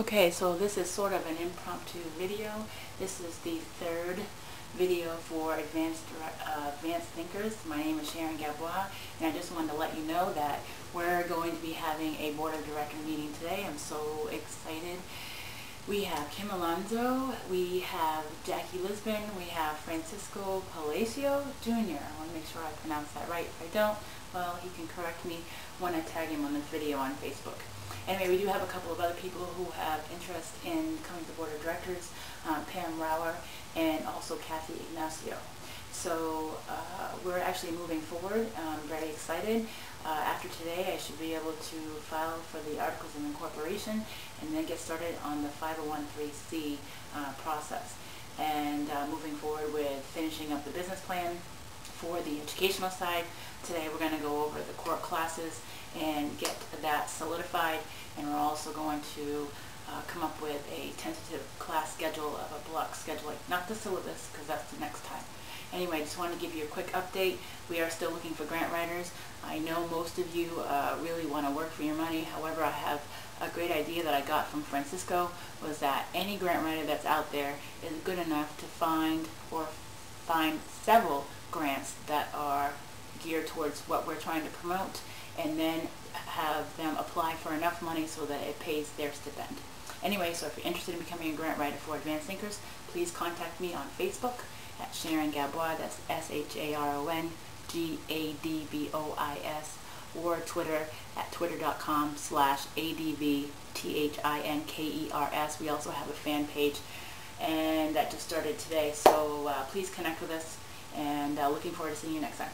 Okay, so this is sort of an impromptu video. This is the third video for Advanced Thinkers. My name is Sharon Gabois, and I just wanted to let you know that we're going to be having a Board of Director meeting today. I'm so excited. We have Kim Alonzo, we have Jackie Lisbon, we have Francisco Palacio Jr. I want to make sure I pronounce that right. If I don't, well, he can correct me when I tag him on this video on Facebook. Anyway, we do have a couple of other people who have interest in coming to the Board of Directors, Pam Rauer and also Kathy Ignacio. So we're actually moving forward. I'm very excited. After today, I should be able to file for the Articles of Incorporation and then get started on the 501(c) process. And moving forward with finishing up the business plan for the educational side. Today we're going to go over the core classes and get that solidified, and we're also going to come up with a tentative class schedule of a block scheduling, not the syllabus because that's the next time. Anyway, I just wanted to give you a quick update. We are still looking for grant writers. I know most of you really want to work for your money. However, I have a great idea that I got from Francisco, was that any grant writer that's out there is good enough to find several grants that are geared towards what we're trying to promote, and then have them apply for enough money so that it pays their stipend. Anyway, so if you're interested in becoming a grant writer for Advanced Thinkers, please contact me on Facebook at Sharon Gabois, that's SharonGadbois, or Twitter at twitter.com/ADVTHINKERS. We also have a fan page, and that just started today, so please connect with us, and looking forward to seeing you next time.